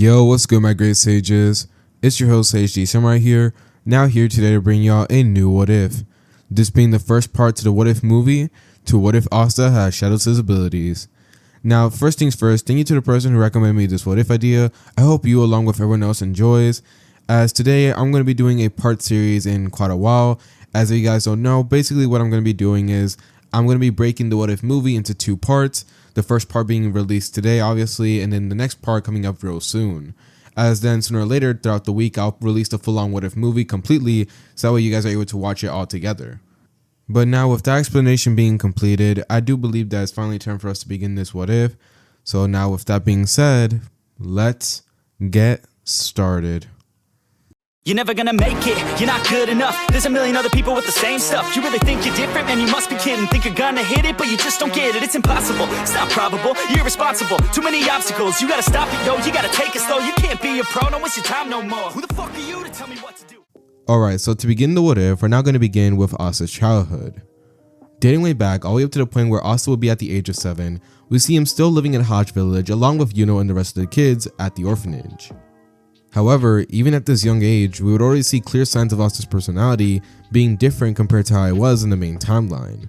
Yo, what's good, my great sages? It's your host HD Samurai here, now here today to bring y'all a new What If. This being the first part to the What If movie, to what if Asta has shadowed his abilities. Now, first things first, thank you to the person who recommended me this What If idea. I hope you, along with everyone else, enjoys. As today, I'm going to be doing a part series in quite a while. As you guys don't know, basically what I'm going to be doing is I'm going to be breaking the What If movie into two parts. The first part being released today, obviously, and then the next part coming up real soon. As then sooner or later throughout the week, I'll release the full-on What If movie completely, so that way you guys are able to watch it all together. But now with that explanation being completed, I do believe that it's finally time for us to begin this What If. So now with that being said, let's get started. You're never gonna make it, you're not good enough. There's a million other people with the same stuff. You really think you're different? Man, you must be kidding. Think you're gonna hit it, but you just don't get it. It's impossible, it's not probable, you're irresponsible. Too many obstacles, you gotta stop it, yo. You gotta take it slow, you can't be a pro. Don't waste your time no more. Who the fuck are you to tell me what to do? Alright, so to begin the What If, we're now going to begin with Asta's childhood. Dating way back, all the way up to the point where Asta will be at the age of 7, we see him still living in Hodge Village along with Yuno and the rest of the kids at the orphanage. However, even at this young age, we would already see clear signs of Asta's personality being different compared to how it was in the main timeline.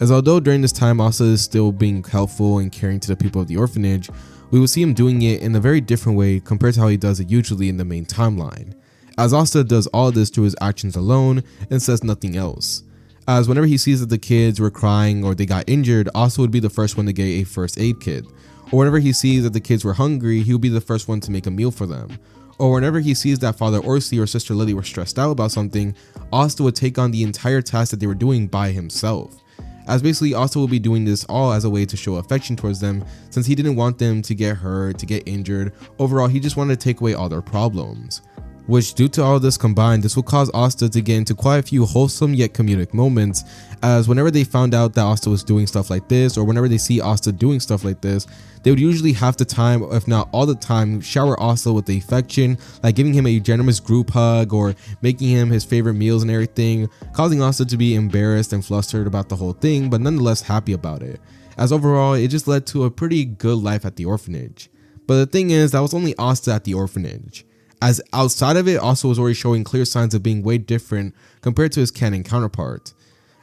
As although during this time Asta is still being helpful and caring to the people of the orphanage, we will see him doing it in a very different way compared to how he does it usually in the main timeline, as Asta does all this through his actions alone and says nothing else. As whenever he sees that the kids were crying or they got injured, Asta would be the first one to get a first aid kit. Or whenever he sees that the kids were hungry, he would be the first one to make a meal for them. Or whenever he sees that Father Orsi or Sister Lily were stressed out about something, Asta would take on the entire task that they were doing by himself. As basically Asta will be doing this all as a way to show affection towards them, since he didn't want them to get hurt, to get injured. Overall, he just wanted to take away all their problems. Which, due to all this combined, this will cause Asta to get into quite a few wholesome yet comedic moments, as whenever they found out that Asta was doing stuff like this, or whenever they see Asta doing stuff like this, they would usually half the time, if not all the time, shower Asta with the affection, like giving him a generous group hug or making him his favorite meals and everything, causing Asta to be embarrassed and flustered about the whole thing, but nonetheless happy about it, as overall it just led to a pretty good life at the orphanage. But the thing is, that was only Asta at the orphanage, as outside of it Asta was already showing clear signs of being way different compared to his canon counterpart.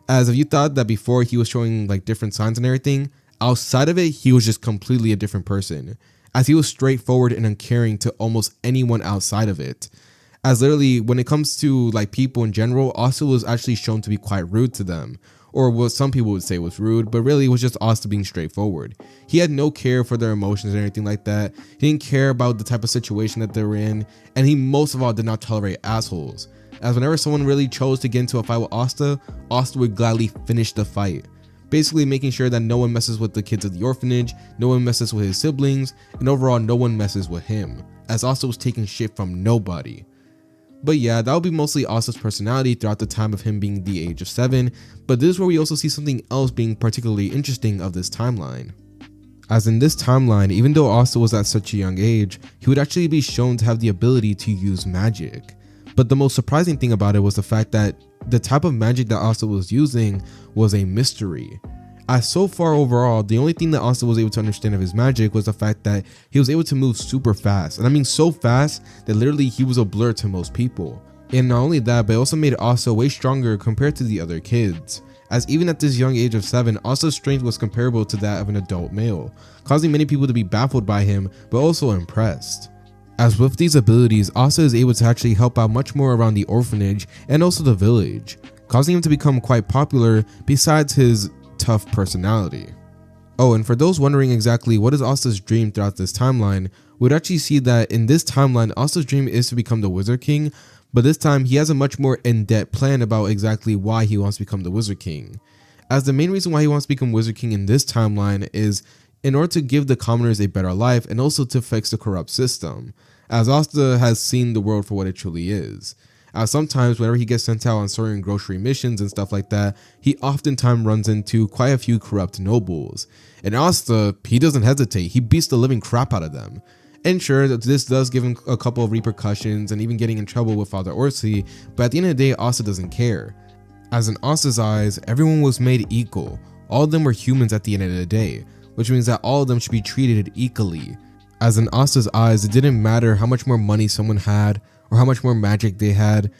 As if you thought that before he was showing like different signs and everything, outside of it he was just completely a different person, as he was straightforward and uncaring to almost anyone outside of it. As literally when it comes to like people in general, Asta was actually shown to be quite rude to them, or what some people would say was rude, but really it was just Asta being straightforward. He had no care for their emotions or anything like that. He didn't care about the type of situation that they're in, and he most of all did not tolerate assholes. As whenever someone really chose to get into a fight with Asta, Asta would gladly finish the fight, basically making sure that no one messes with the kids of the orphanage, no one messes with his siblings, and overall no one messes with him, as Asta was taking shit from nobody. But yeah, that would be mostly Asta's personality throughout the time of him being the age of 7, but this is where we also see something else being particularly interesting of this timeline. As in this timeline, even though Asta was at such a young age, he would actually be shown to have the ability to use magic. But the most surprising thing about it was the fact that the type of magic that Asta was using was a mystery. As so far overall, the only thing that Asta was able to understand of his magic was the fact that he was able to move super fast, and I mean so fast that literally he was a blur to most people. And not only that, but it also made Asta way stronger compared to the other kids, as even at this young age of 7, Asta's strength was comparable to that of an adult male, causing many people to be baffled by him but also impressed. As with these abilities, Asta is able to actually help out much more around the orphanage and also the village, causing him to become quite popular besides his tough personality. Oh, and for those wondering exactly what is Asta's dream throughout this timeline, we would actually see that in this timeline, Asta's dream is to become the Wizard King, but this time he has a much more in-depth plan about exactly why he wants to become the Wizard King. As the main reason why he wants to become Wizard King in this timeline is in order to give the commoners a better life and also to fix the corrupt system, as Asta has seen the world for what it truly is. Sometimes whenever he gets sent out on certain grocery missions and stuff like that, he oftentimes runs into quite a few corrupt nobles. And Asta, he doesn't hesitate, he beats the living crap out of them. And sure, this does give him a couple of repercussions and even getting in trouble with Father Orsi, but at the end of the day, Asta doesn't care. As in Asta's eyes, everyone was made equal. All of them were humans at the end of the day, which means that all of them should be treated equally. As in Asta's eyes, it didn't matter how much more money someone had or how much more magic they had,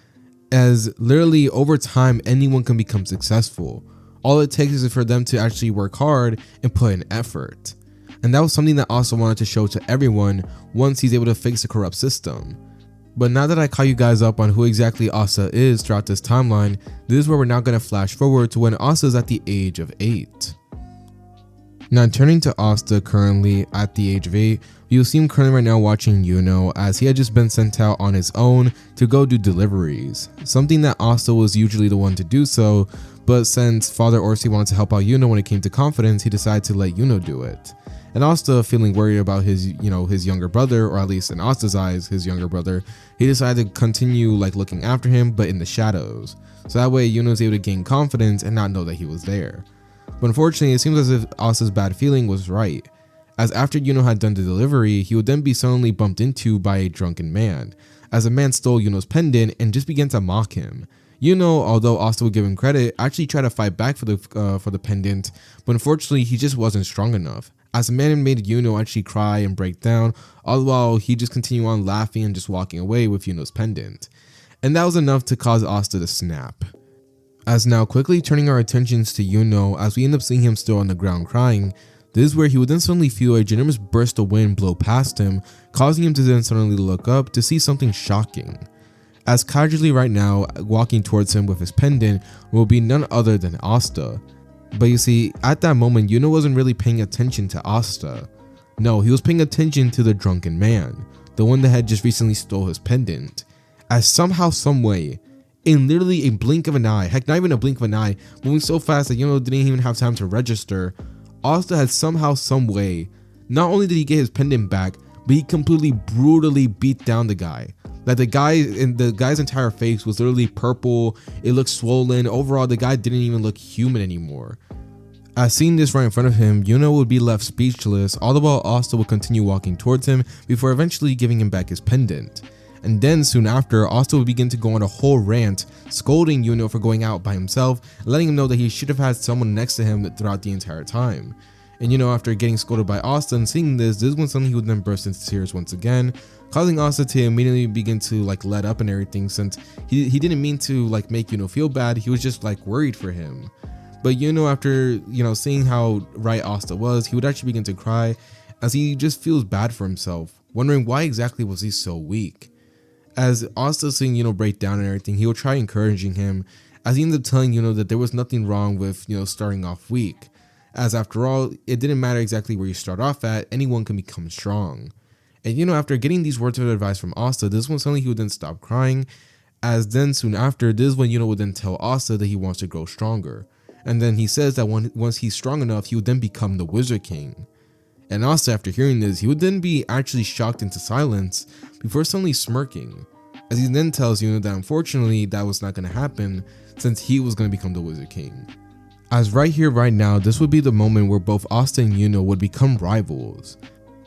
as literally over time anyone can become successful. All it takes is for them to actually work hard and put in effort. And that was something that Asta wanted to show to everyone once he's able to fix the corrupt system. But now that I caught you guys up on who exactly Asta is throughout this timeline, this is where we're now going to flash forward to when Asta is at the age of 8. Now turning to Asta currently at the age of 8, you'll see him currently right now watching Yuno, as he had just been sent out on his own to go do deliveries. Something that Asta was usually the one to do so, but since Father Orsi wanted to help out Yuno when it came to confidence, he decided to let Yuno do it. And Asta, feeling worried about his younger brother, or at least in Asta's eyes, his younger brother, he decided to continue looking after him, but in the shadows. So that way Yuno was able to gain confidence and not know that he was there. But unfortunately, it seems as if Asta's bad feeling was right, as after Yuno had done the delivery, he would then be suddenly bumped into by a drunken man, as a man stole Yuno's pendant and just began to mock him. Yuno, although Asta would give him credit, actually tried to fight back for the pendant, but unfortunately he just wasn't strong enough, as the man made Yuno actually cry and break down, all the while he just continued on laughing and just walking away with Yuno's pendant. And that was enough to cause Asta to snap. As now quickly turning our attentions to Yuno, as we end up seeing him still on the ground crying, this is where he would then suddenly feel a generous burst of wind blow past him, causing him to then suddenly look up to see something shocking. As casually right now, walking towards him with his pendant will be none other than Asta. But you see, at that moment, Yuno wasn't really paying attention to Asta. No, he was paying attention to the drunken man, the one that had just recently stole his pendant. As somehow, some way, in literally a blink of an eye, heck, not even a blink of an eye, moving so fast that Yuno didn't even have time to register, Asta had somehow, some way, not only did he get his pendant back, but he completely brutally beat down the guy. Like the guy's entire face was literally purple, it looked swollen. Overall, the guy didn't even look human anymore. As seeing this right in front of him, Yuno would be left speechless, all the while Asta would continue walking towards him before eventually giving him back his pendant. And then soon after, Asta would begin to go on a whole rant, scolding Yuno for going out by himself, letting him know that he should have had someone next to him throughout the entire time. And Yuno, after getting scolded by Asta and seeing this is when suddenly he would then burst into tears once again, causing Asta to immediately begin to let up and everything, since he didn't mean to make Yuno feel bad. He was just worried for him. But Yuno, after seeing how right Asta was, he would actually begin to cry, as he just feels bad for himself, wondering why exactly was he so weak. As Asta seeing Yuno break down and everything, he would try encouraging him, as he ended up telling Yuno that there was nothing wrong with starting off weak, as after all, it didn't matter exactly where you start off at, anyone can become strong. And after getting these words of advice from Asta, this is when suddenly he would then stop crying, as then soon after, this is when Yuno would then tell Asta that he wants to grow stronger. And then he says that once he's strong enough, he would then become the Wizard King. And Asta, after hearing this, he would then be actually shocked into silence before suddenly smirking, as he then tells Yuno that unfortunately that was not going to happen, since he was going to become the Wizard King. As right here, right now, this would be the moment where both Asta and Yuno would become rivals.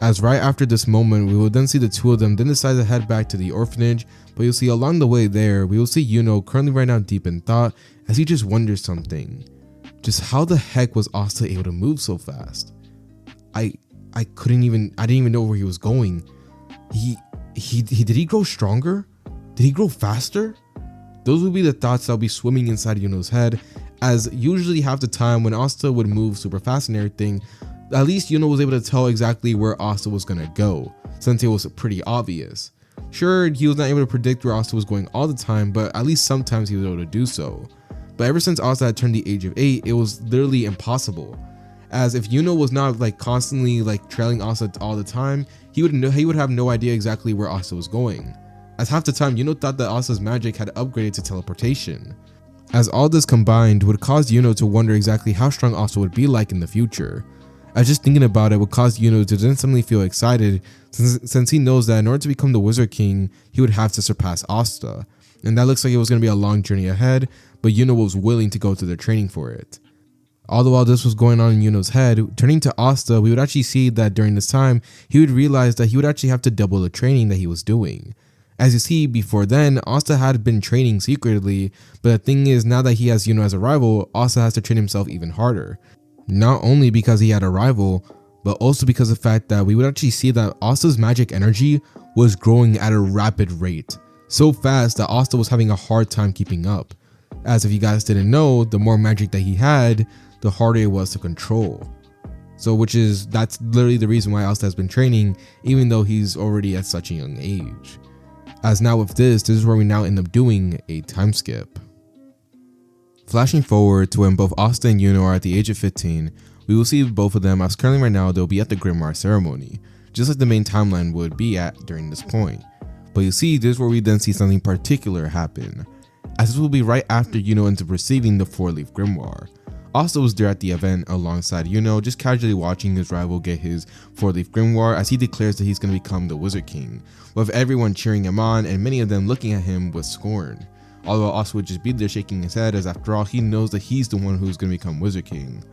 As right after this moment, we will then see the two of them then decide to head back to the orphanage, but you'll see along the way there, we will see Yuno currently right now deep in thought, as he just wonders something. Just how the heck was Asta able to move so fast? I didn't even know where he was going. Did he grow stronger? Did he grow faster? Those would be the thoughts that would be swimming inside Yuno's head, as usually half the time when Asta would move super fast and everything, at least Yuno was able to tell exactly where Asta was gonna go, since it was pretty obvious. Sure, he was not able to predict where Asta was going all the time, but at least sometimes he was able to do so. But ever since Asta had turned the age of 8, it was literally impossible. As if Yuno was not constantly trailing Asta all the time, he would have no idea exactly where Asta was going. As half the time Yuno thought that Asta's magic had upgraded to teleportation. As all this combined would cause Yuno to wonder exactly how strong Asta would be in the future. As just thinking about it would cause Yuno to then suddenly feel excited, since he knows that in order to become the Wizard King, he would have to surpass Asta. And that looks like it was going to be a long journey ahead, but Yuno was willing to go to their training for it. All the while this was going on in Yuno's head, turning to Asta, we would actually see that during this time, he would realize that he would actually have to double the training that he was doing. As you see, before then, Asta had been training secretly, but the thing is, now that he has Yuno as a rival, Asta has to train himself even harder. Not only because he had a rival, but also because of the fact that we would actually see that Asta's magic energy was growing at a rapid rate, so fast that Asta was having a hard time keeping up. As if you guys didn't know, the more magic that he had, the harder it was to control. So that's literally the reason why Asta has been training, even though he's already at such a young age. As now with this is where we now end up doing a time skip. Flashing forward to when both Asta and Yuno are at the age of 15, we will see both of them, as currently right now they'll be at the Grimoire ceremony, just like the main timeline would be at during this point. But you see, this is where we then see something particular happen, as this will be right after Yuno ends up receiving the 4-leaf Grimoire. Asta was there at the event alongside Yuno, just casually watching his rival get his 4-leaf Grimoire, as he declares that he's going to become the Wizard King, with everyone cheering him on and many of them looking at him with scorn. Although Asta would just be there shaking his head, as after all he knows that he's the one who's going to become Wizard King.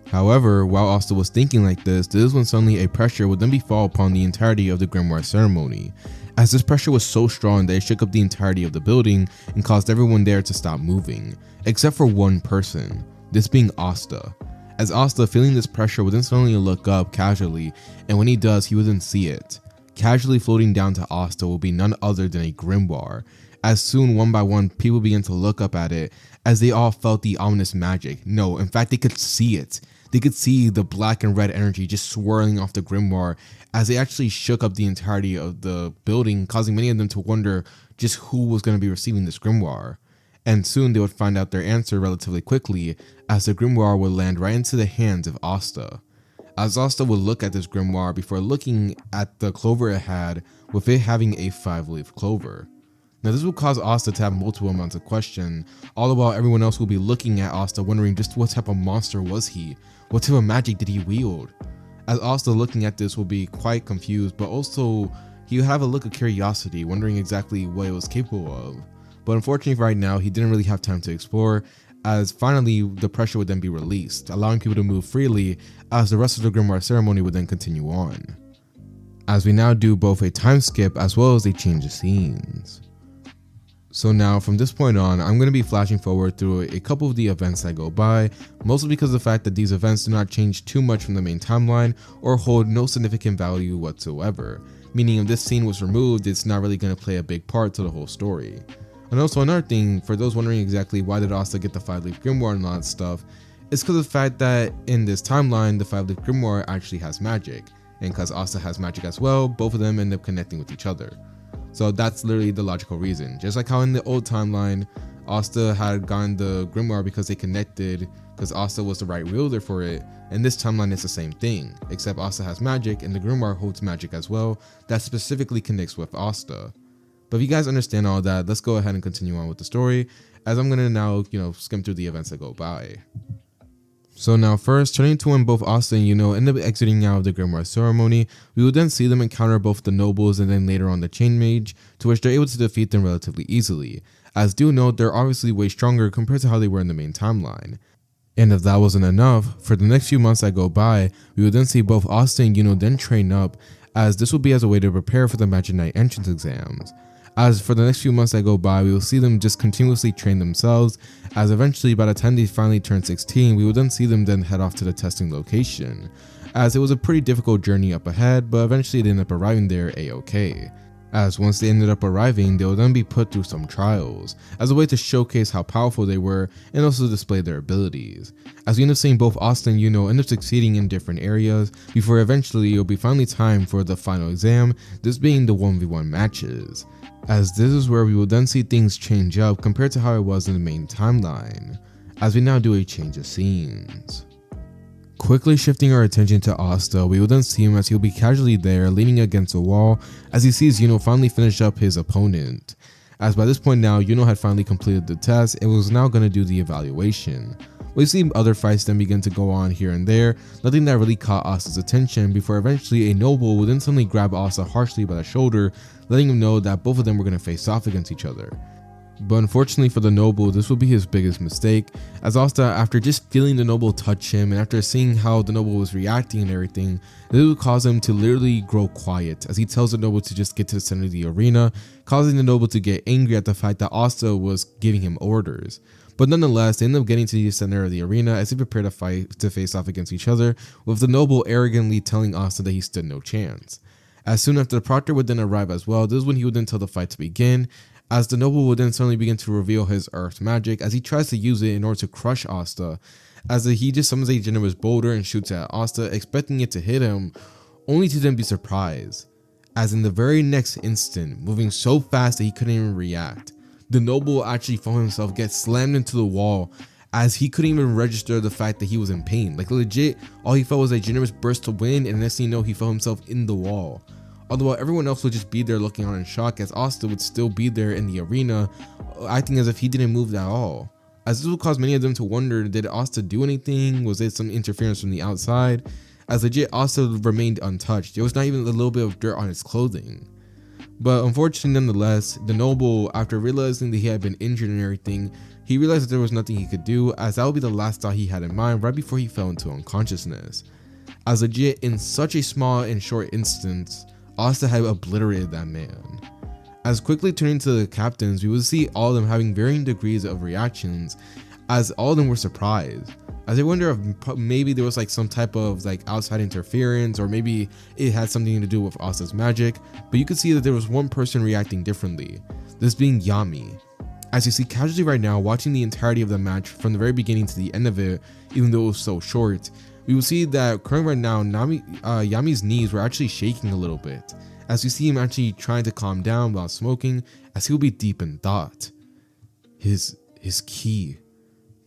However, while Asta was thinking like this is when suddenly a pressure would then befall upon the entirety of the Grimoire ceremony, as this pressure was so strong that it shook up the entirety of the building and caused everyone there to stop moving, except for one person, this being Asta. As Asta, feeling this pressure, would then suddenly look up casually, and when he does, he would then see it. Casually floating down to Asta will be none other than a Grimoire, as soon one by one people began to look up at it, as they all felt the ominous magic. No, in fact they could see it. They could see the black and red energy just swirling off the Grimoire, as they actually shook up the entirety of the building, causing many of them to wonder just who was going to be receiving this Grimoire. And soon they would find out their answer relatively quickly, as the Grimoire would land right into the hands of Asta. As Asta would look at this Grimoire before looking at the clover it had, with it having a 5-leaf clover. Now this will cause Asta to have multiple amounts of question, all the while everyone else will be looking at Asta wondering just what type of monster was he? What type of magic did he wield? As Asta looking at this will be quite confused, but also he would have a look of curiosity, wondering exactly what it was capable of. But unfortunately right now he didn't really have time to explore, as finally the pressure would then be released, allowing people to move freely as the rest of the Grimoire ceremony would then continue on. As we now do both a time skip as well as a change of scenes. So now from this point on, I'm going to be flashing forward through a couple of the events that go by, mostly because of the fact that these events do not change too much from the main timeline or hold no significant value whatsoever, meaning if this scene was removed, it's not really going to play a big part to the whole story. And also another thing, for those wondering exactly why did Asta get the 5-leaf Grimoire and all that stuff, it's because of the fact that in this timeline, the 5-leaf Grimoire actually has magic, and because Asta has magic as well, both of them end up connecting with each other. So that's literally the logical reason. Just like how in the old timeline, Asta had gotten the Grimoire because they connected, because Asta was the right wielder for it. In this timeline, it's the same thing, except Asta has magic and the Grimoire holds magic as well that specifically connects with Asta. But if you guys understand all that, let's go ahead and continue on with the story, as I'm gonna now, skim through the events that go by. So now first, turning to when both Asta and Yuno end up exiting out of the Grimoire ceremony, we will then see them encounter both the nobles and then later on the Chain Mage, to which they're able to defeat them relatively easily, as do note they're obviously way stronger compared to how they were in the main timeline. And if that wasn't enough, for the next few months that go by, we will then see both Asta and Yuno then train up, as this will be as a way to prepare for the Magic Knight entrance exams. As for the next few months that go by, we will see them just continuously train themselves, as eventually by the time they finally turn 16, we will then see them then head off to the testing location, as it was a pretty difficult journey up ahead, but eventually they ended up arriving there a-okay. As once they ended up arriving, they will then be put through some trials, as a way to showcase how powerful they were and also display their abilities. As we end up seeing both Asta and Yuno end up succeeding in different areas, before eventually it will be finally time for the final exam, this being the 1v1 matches. As this is where we will then see things change up compared to how it was in the main timeline, as we now do a change of scenes. Quickly shifting our attention to Asta, we will then see him as he'll be casually there leaning against a wall as he sees Yuno finally finish up his opponent. As by this point now, Yuno had finally completed the test and was now going to do the evaluation. We see other fights then begin to go on here and there, nothing that really caught Asta's attention, before eventually a noble would then suddenly grab Asta harshly by the shoulder, letting him know that both of them were going to face off against each other. But unfortunately for the noble, this will be his biggest mistake, as Asta, after just feeling the noble touch him and after seeing how the noble was reacting and everything, this will cause him to literally grow quiet as he tells the noble to just get to the center of the arena, causing the noble to get angry at the fact that Asta was giving him orders. But nonetheless, they end up getting to the center of the arena as they prepare to face off against each other, with the noble arrogantly telling Asta that he stood no chance. As soon after the proctor would then arrive as well, this is when he would then tell the fight to begin, as the noble would then suddenly begin to reveal his earth magic as he tries to use it in order to crush Asta, as he just summons a generous boulder and shoots at Asta, expecting it to hit him, only to then be surprised, as in the very next instant, moving so fast that he couldn't even react, the noble actually found himself get slammed into the wall as he couldn't even register the fact that he was in pain. Like legit, all he felt was a generous burst of wind, and next thing you know, he felt himself in the wall. Although everyone else would just be there looking on in shock, as Asta would still be there in the arena, acting as if he didn't move at all. As this would cause many of them to wonder, did Asta do anything? Was it some interference from the outside? As legit, Asta remained untouched. There was not even a little bit of dirt on his clothing. But unfortunately, nonetheless, the noble, after realizing that he had been injured and everything, he realized that there was nothing he could do, as that would be the last thought he had in mind right before he fell into unconsciousness. As legit, in such a small and short instance, Asta had obliterated that man. As quickly turning to the captains, we would see all of them having varying degrees of reactions, as all of them were surprised. As I wonder if maybe there was like some type of like outside interference, or maybe it had something to do with Asta's magic, but you could see that there was one person reacting differently, this being Yami. As you see casually right now, watching the entirety of the match from the very beginning to the end of it, even though it was so short, we will see that currently right now, Yami's knees were actually shaking a little bit, as you see him actually trying to calm down while smoking, as he will be deep in thought. His ki.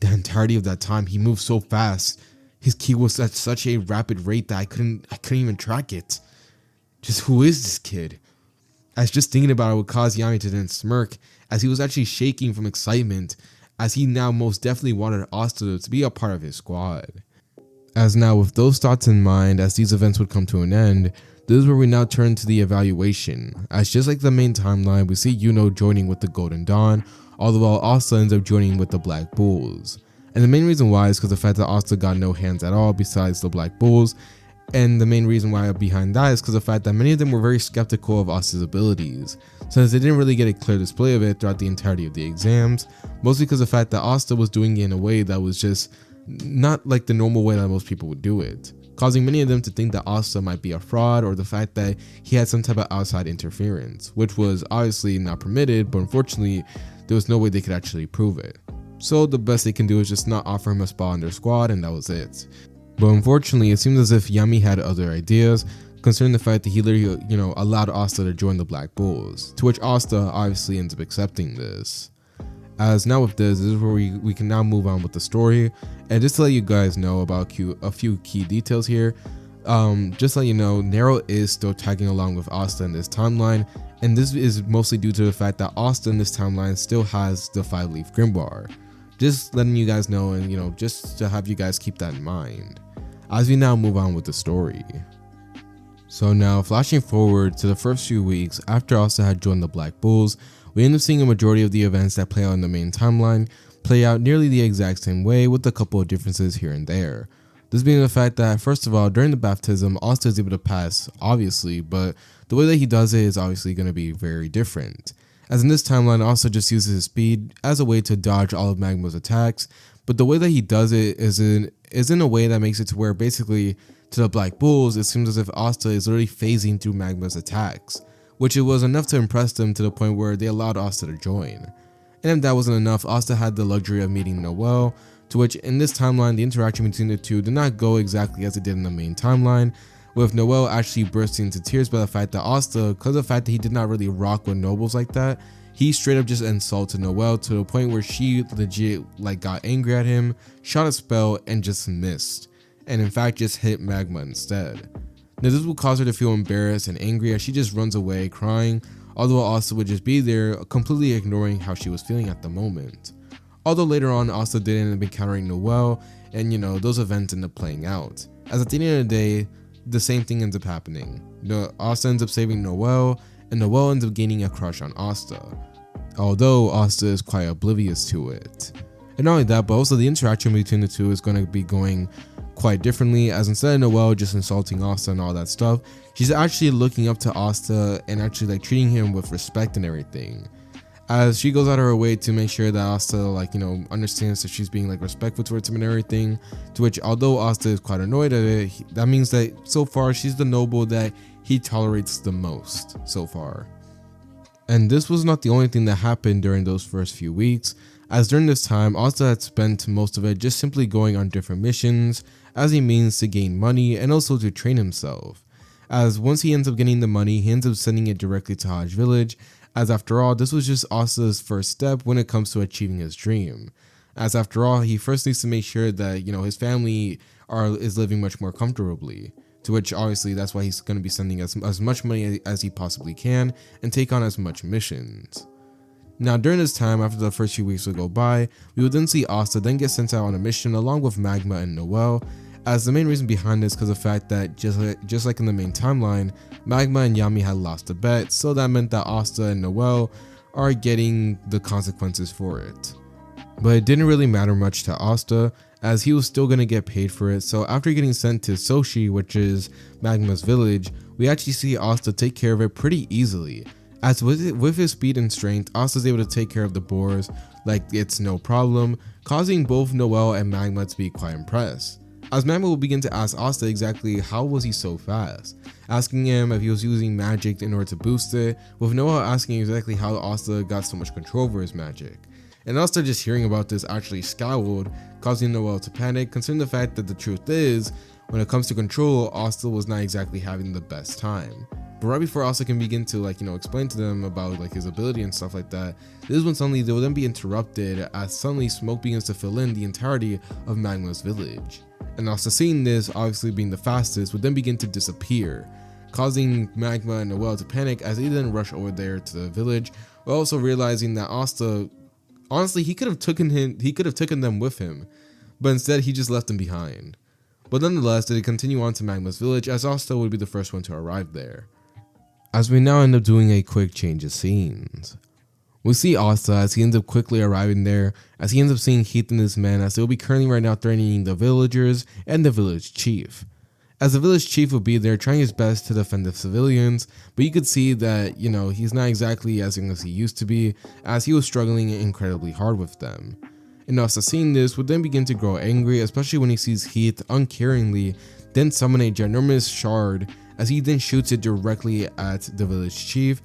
The entirety of that time, he moved so fast. His ki was at such a rapid rate that I couldn't even track it. Just who is this kid? As just thinking about it would cause Yami to then smirk, as he was actually shaking from excitement, as he now most definitely wanted Asta to be a part of his squad. As now with those thoughts in mind, as these events would come to an end, this is where we now turn to the evaluation, as just like the main timeline, we see Yuno joining with the Golden Dawn, all the while Asta ends up joining with the Black Bulls. And the main reason why is because the fact that Asta got no hands at all besides the Black Bulls, and the main reason why behind that is because of the fact that many of them were very skeptical of Asta's abilities, since they didn't really get a clear display of it throughout the entirety of the exams, mostly because of the fact that Asta was doing it in a way that was just not like the normal way that most people would do it, causing many of them to think that Asta might be a fraud, or the fact that he had some type of outside interference, which was obviously not permitted, but unfortunately there was no way they could actually prove it. So the best they can do is just not offer him a spot on their squad, and that was it. But unfortunately, it seems as if Yami had other ideas, concerning the fact that he literally, allowed Asta to join the Black Bulls, to which Asta obviously ends up accepting this. As now with this is where we can now move on with the story, and just to let you guys know about a few key details here, just to let you know, Nero is still tagging along with Asta in this timeline, and this is mostly due to the fact that Asta in this timeline still has the 5-leaf Grimoire. Just letting you guys know, and just to have you guys keep that in mind as we now move on with the story. So now, flashing forward to the first few weeks after Asta had joined the Black Bulls, we end up seeing a majority of the events that play out in the main timeline play out nearly the exact same way, with a couple of differences here and there. This being the fact that, first of all, during the baptism, Asta is able to pass, obviously, but the way that he does it is obviously going to be very different. As in this timeline, Asta just uses his speed as a way to dodge all of Magma's attacks, but the way that he does it is in a way that makes it to where basically, to the Black Bulls, it seems as if Asta is literally phasing through Magma's attacks, which it was enough to impress them to the point where they allowed Asta to join. And if that wasn't enough, Asta had the luxury of meeting Noelle, to which in this timeline the interaction between the two did not go exactly as it did in the main timeline, with Noelle actually bursting into tears by the fact that Asta, because of the fact that he did not really rock with nobles like that, he straight up just insulted Noelle to the point where she legit got angry at him, shot a spell, and just missed, and in fact just hit Magma instead. Now this will cause her to feel embarrassed and angry as she just runs away crying, although Asta would just be there, completely ignoring how she was feeling at the moment. Although later on, Asta did end up encountering Noelle, and those events end up playing out, as at the end of the day, the same thing ends up happening. Asta ends up saving Noelle, and Noelle ends up gaining a crush on Asta. although Asta is quite oblivious to it. And not only that, but also the interaction between the two is going to be going quite differently, as instead of Noelle just insulting Asta and all that stuff, she's actually looking up to Asta and actually like treating him with respect and everything, as she goes out of her way to make sure that Asta understands that she's being like respectful towards him and everything, to which although Asta is quite annoyed at it, that means that so far she's the noble that he tolerates the most so far. And this was not the only thing that happened during those first few weeks, as during this time Asta had spent most of it just simply going on different missions as a means to gain money and also to train himself, as once he ends up getting the money, he ends up sending it directly to Hajj Village, as after all this was just Asta's first step when it comes to achieving his dream, as after all he first needs to make sure that his family is living much more comfortably, to which obviously that's why he's going to be sending as much money as he possibly can and take on as much missions. Now during this time, after the first few weeks would go by, we would then see Asta then get sent out on a mission along with Magma and Noelle, as the main reason behind this because of the fact that just like in the main timeline, Magma and Yami had lost a bet, so that meant that Asta and Noelle are getting the consequences for it. But it didn't really matter much to Asta, as he was still going to get paid for it, so after getting sent to Soshi, which is Magma's village, we actually see Asta take care of it pretty easily, as with his speed and strength, Asta's able to take care of the boars like it's no problem, causing both Noelle and Magma to be quite impressed, as Magma will begin to ask Asta exactly how was he so fast, asking him if he was using magic in order to boost it, with Noelle asking exactly how Asta got so much control over his magic. And Asta just hearing about this actually scowled, causing Noelle to panic, considering the fact that the truth is, when it comes to control, Asta was not exactly having the best time. But right before Asta can begin to explain to them about his ability and stuff like that, this is when suddenly they will then be interrupted, as suddenly smoke begins to fill in the entirety of Magma's village. And Asta, seeing this, obviously being the fastest, would then begin to disappear, causing Magma and Noelle to panic as they then rush over there to the village, while also realizing that Asta, honestly, he could have taken them with him, but instead he just left them behind. But nonetheless, they continue on to Magma's village, as Asta would be the first one to arrive there. As we now end up doing a quick change of scenes. We see Asta as he ends up quickly arriving there, as he ends up seeing Heath and his men, as they will be currently right now threatening the villagers and the village chief. As the village chief will be there trying his best to defend the civilians, but you could see that, he's not exactly as young as he used to be, as he was struggling incredibly hard with them. And Asta, seeing this, would then begin to grow angry, especially when he sees Heath uncaringly then summon a ginormous shard, as he then shoots it directly at the village chief,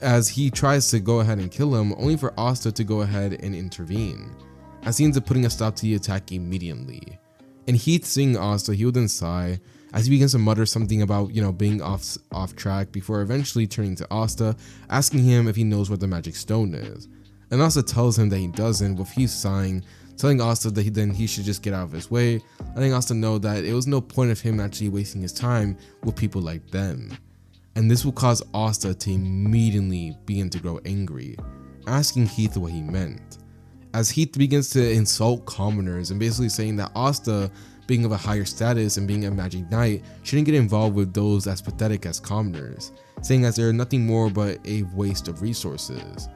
as he tries to go ahead and kill him, only for Asta to go ahead and intervene, as he ends up putting a stop to the attack immediately. And Heath, seeing Asta, he would then sigh, as he begins to mutter something about, being off track, before eventually turning to Asta, asking him if he knows what the magic stone is. And Asta tells him that he doesn't, with Heath sighing, telling Asta that he should just get out of his way, letting Asta know that it was no point of him actually wasting his time with people like them. And this will cause Asta to immediately begin to grow angry, asking Heath what he meant, as Heath begins to insult commoners and basically saying that Asta, being of a higher status and being a magic knight, shouldn't get involved with those as pathetic as commoners, saying as they're nothing more but a waste of resources.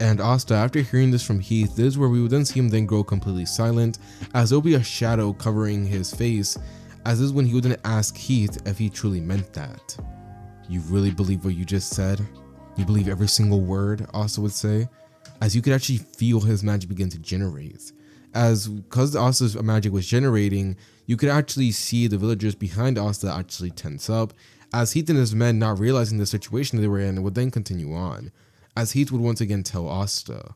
And Asta, after hearing this from Heath, this is where we would then see him then grow completely silent, as there will be a shadow covering his face, as this is when he would then ask Heath if he truly meant that. "You really believe what you just said? You believe every single word?" Asta would say, as you could actually feel his magic begin to generate. As because Asta's magic was generating, you could actually see the villagers behind Asta actually tense up, as Heath and his men, not realizing the situation they were in, would then continue on, as Heath would once again tell Asta,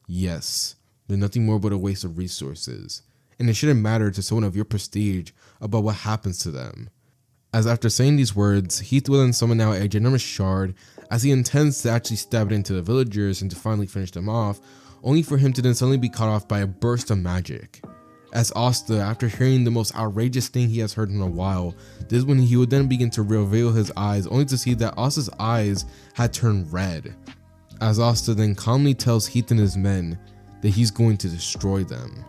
"Yes, they're nothing more but a waste of resources, and it shouldn't matter to someone of your prestige about what happens to them." As after saying these words, Heath will then summon out a ginormous shard, as he intends to actually stab it into the villagers and to finally finish them off, only for him to then suddenly be cut off by a burst of magic. As Asta, after hearing the most outrageous thing he has heard in a while, this is when he would then begin to reveal his eyes, only to see that Asta's eyes had turned red. As Asta then calmly tells Heath and his men that he's going to destroy them.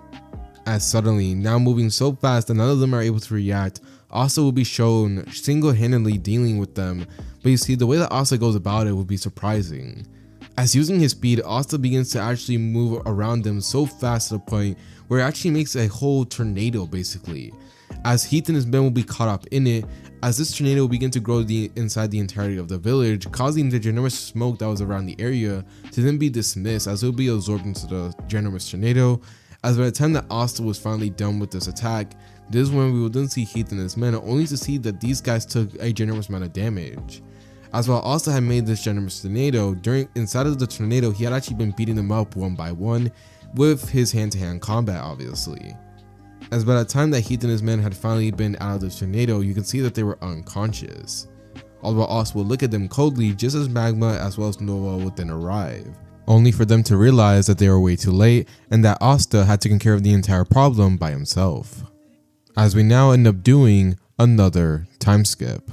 As suddenly, now moving so fast that none of them are able to react, Asta will be shown single-handedly dealing with them, but you see the way that Asta goes about it would be surprising, As using his speed, Asta begins to actually move around them so fast to the point where it actually makes a whole tornado basically. As Heath and his men will be caught up in it, as this tornado will begin to grow inside the entirety of the village, causing the ginormous smoke that was around the area to then be dismissed as it will be absorbed into the ginormous tornado. As by the time that Asta was finally done with this attack, this is when we will then see Heath and his men, only to see that these guys took a ginormous amount of damage. As while Asta had made this ginormous tornado, inside of the tornado he had actually been beating them up one by one with his hand-to-hand combat obviously. As by the time that Heath and his men had finally been out of the tornado, you can see that they were unconscious. All while Asta would look at them coldly just as Magma as well as Noah would then arrive, only for them to realize that they were way too late and that Asta had taken care of the entire problem by himself. As we now end up doing another time skip.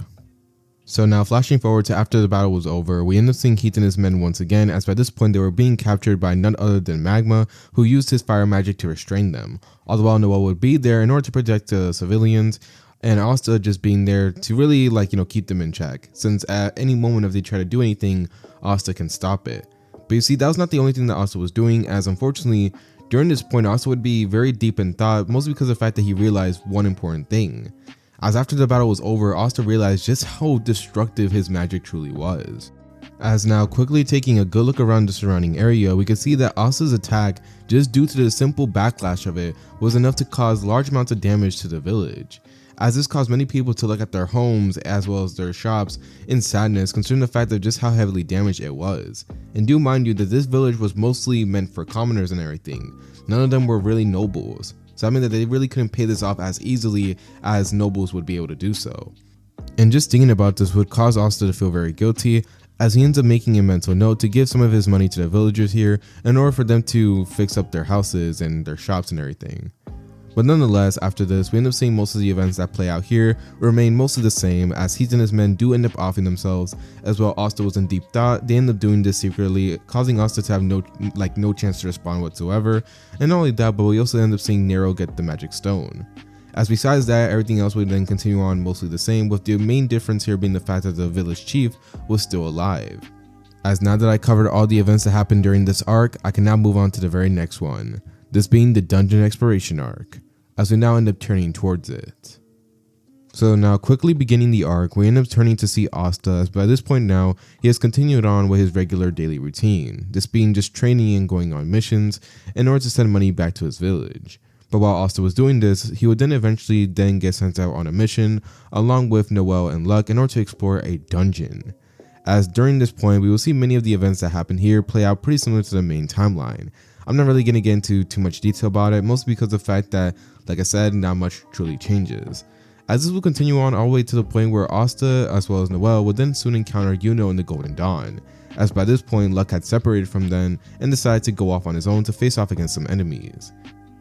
So now flashing forward to after the battle was over, we end up seeing Heath and his men once again, as by this point they were being captured by none other than Magma, who used his fire magic to restrain them. All the while Noah would be there in order to protect the civilians, and Asta just being there to really keep them in check, since at any moment if they try to do anything, Asta can stop it. But you see, that was not the only thing that Asta was doing, as unfortunately during this point Asta would be very deep in thought, mostly because of the fact that he realized one important thing. As after the battle was over, Asta realized just how destructive his magic truly was. As now quickly taking a good look around the surrounding area, we could see that Asta's attack, just due to the simple backlash of it, was enough to cause large amounts of damage to the village. As this caused many people to look at their homes as well as their shops in sadness, considering the fact of just how heavily damaged it was. And do mind you that this village was mostly meant for commoners and everything. None of them were really nobles. So that meant that they really couldn't pay this off as easily as nobles would be able to do so. And just thinking about this would cause Asta to feel very guilty, as he ends up making a mental note to give some of his money to the villagers here in order for them to fix up their houses and their shops and everything. But nonetheless, after this, we end up seeing most of the events that play out here remain mostly the same, as Heath and his men do end up offing themselves, as well Asta was in deep thought. They end up doing this secretly, causing Asta to have no chance to respond whatsoever. And not only that, but we also end up seeing Nero get the magic stone. As besides that, everything else would then continue on mostly the same, with the main difference here being the fact that the village chief was still alive. As now that I covered all the events that happened during this arc, I can now move on to the very next one, this being the dungeon exploration arc, as we now end up turning towards it. So now quickly beginning the arc, we end up turning to see Asta, as by this point now, he has continued on with his regular daily routine, this being just training and going on missions in order to send money back to his village. But while Asta was doing this, he would then eventually get sent out on a mission along with Noel and Luck in order to explore a dungeon. As during this point, we will see many of the events that happen here play out pretty similar to the main timeline. I'm not really going to get into too much detail about it, mostly because of the fact that, like I said, not much truly changes. As this will continue on all the way to the point where Asta as well as Noel would then soon encounter Yuno in the Golden Dawn, as by this point Luck had separated from them and decided to go off on his own to face off against some enemies.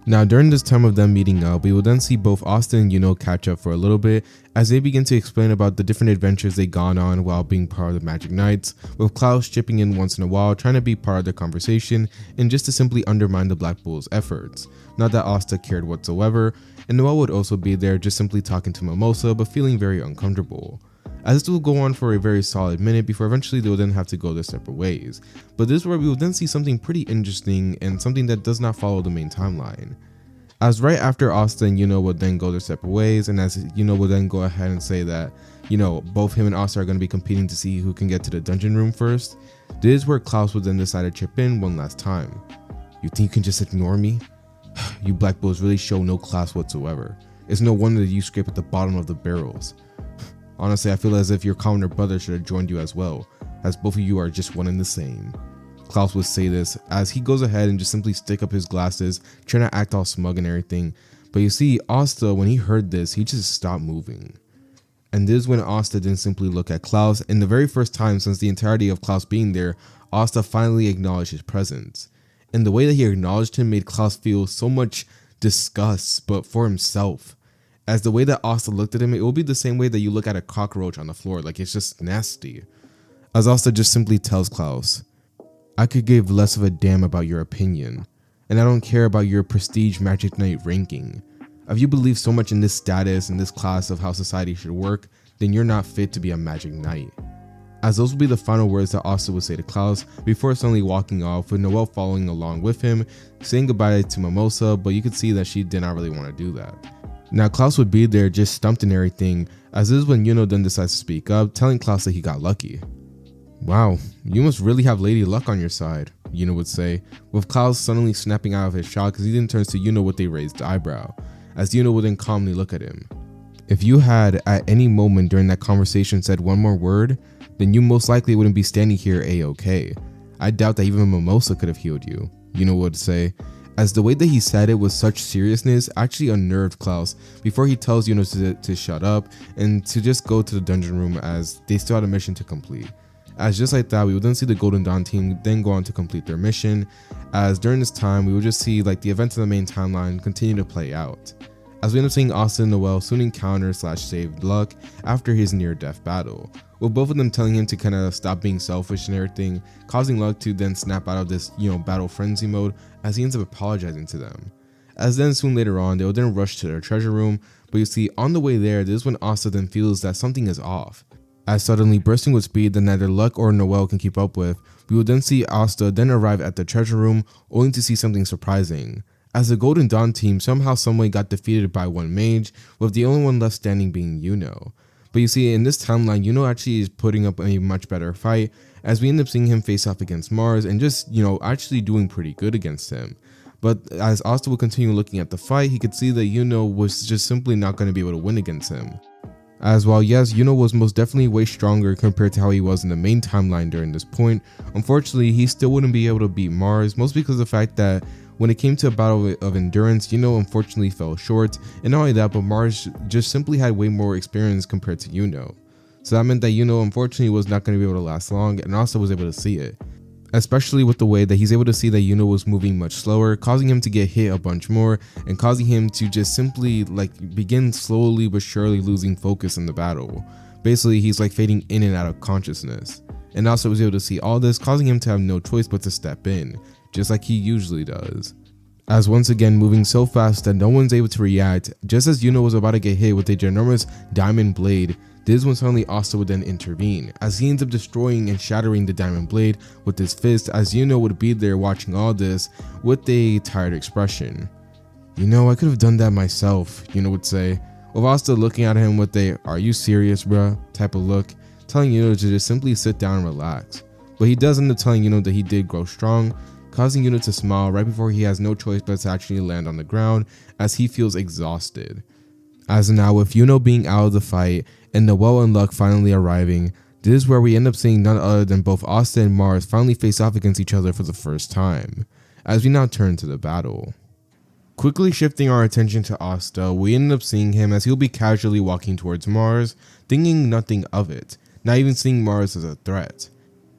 Now during this time of them meeting up, we will then see both Asta and Yuno catch up for a little bit as they begin to explain about the different adventures they gone on while being part of the Magic Knights, with Klaus chipping in once in a while trying to be part of their conversation and just to simply undermine the Black Bull's efforts. Not that Asta cared whatsoever, and Noel would also be there just simply talking to Mimosa but feeling very uncomfortable. As this will go on for a very solid minute before eventually they will then have to go their separate ways. But this is where we will then see something pretty interesting and something that does not follow the main timeline. As right after Asta and Yuno would then go their separate ways, and as Yuno would then go ahead and say that, both him and Asta are going to be competing to see who can get to the dungeon room first, this is where Klaus would then decide to chip in one last time. You think you can just ignore me? You Black Bulls really show no class whatsoever. It's no wonder that you scrape at the bottom of the barrels. Honestly, I feel as if your commoner brother should have joined you as well, as both of you are just one and the same. Klaus would say this as he goes ahead and just simply stick up his glasses, trying to act all smug and everything. But you see, Asta, when he heard this, he just stopped moving. And this is when Asta didn't simply look at Klaus, and the very first time since the entirety of Klaus being there, Asta finally acknowledged his presence. And the way that he acknowledged him made Klaus feel so much disgust, but for himself. As the way that Asta looked at him, it will be the same way that you look at a cockroach on the floor, like it's just nasty. As Asta just simply tells Klaus, I could give less of a damn about your opinion, and I don't care about your prestige Magic Knight ranking. If you believe so much in this status and this class of how society should work, then you're not fit to be a Magic Knight. as those would be the final words that Asta would say to Klaus before suddenly walking off, with Noelle following along with him, saying goodbye to Mimosa, but you could see that she did not really want to do that. Now Klaus would be there just stumped and everything, as this is when Yuno then decides to speak up, telling Klaus that he got lucky. Wow, you must really have lady luck on your side, Yuno would say, with Klaus suddenly snapping out of his shock as he then turns to Yuno with a raised eyebrow, as Yuno would then calmly look at him. If you had at any moment during that conversation said one more word, then you most likely wouldn't be standing here a-okay. I doubt that even Mimosa could have healed you, Yuno would say, as the way that he said it with such seriousness actually unnerved Klaus before he tells Yuno to shut up and to just go to the dungeon room as they still had a mission to complete. As just like that, we would then see the Golden Dawn team then go on to complete their mission, as during this time we would just see like the events of the main timeline continue to play out. As we end up seeing Asta and Noelle soon encounter / save Luck after his near-death battle, with both of them telling him to kind of stop being selfish and everything, causing Luck to then snap out of this, battle frenzy mode as he ends up apologizing to them. As then soon later on, they will then rush to their treasure room, but you see on the way there, this is when Asta then feels that something is off. As suddenly bursting with speed that neither Luck or Noelle can keep up with, we will then see Asta then arrive at the treasure room, only to see something surprising, as the Golden Dawn team somehow someway got defeated by one mage, with the only one left standing being Yuno. But you see, in this timeline, Yuno actually is putting up a much better fight, as we end up seeing him face off against Mars and just, actually doing pretty good against him. But as Asta would continue looking at the fight, he could see that Yuno was just simply not going to be able to win against him. As while yes, Yuno was most definitely way stronger compared to how he was in the main timeline during this point, unfortunately he still wouldn't be able to beat Mars, mostly because of the fact that when it came to a battle of endurance, Yuno unfortunately fell short, and not only that, but Mars just simply had way more experience compared to Yuno. So that meant that Yuno unfortunately was not going to be able to last long, and Asta was able to see it. Especially with the way that he's able to see that Yuno was moving much slower, causing him to get hit a bunch more, and causing him to just simply begin slowly but surely losing focus in the battle. Basically, he's fading in and out of consciousness. And Asta was able to see all this, causing him to have no choice but to step in, just like he usually does. As once again moving so fast that no one's able to react, just as Yuno was about to get hit with a ginormous diamond blade, this is when suddenly Asta would then intervene, as he ends up destroying and shattering the diamond blade with his fist, as Yuno would be there watching all this with a tired expression. I could have done that myself, Yuno would say, with Asta looking at him with a "are you serious bruh" type of look, telling Yuno to just simply sit down and relax. But he does end up telling Yuno that he did grow strong, causing Yuno to smile right before he has no choice but to actually land on the ground as he feels exhausted. As now with Yuno being out of the fight and Noelle and Luck finally arriving, this is where we end up seeing none other than both Asta and Mars finally face off against each other for the first time, as we now turn to the battle. Quickly shifting our attention to Asta, we end up seeing him as he'll be casually walking towards Mars, thinking nothing of it, not even seeing Mars as a threat.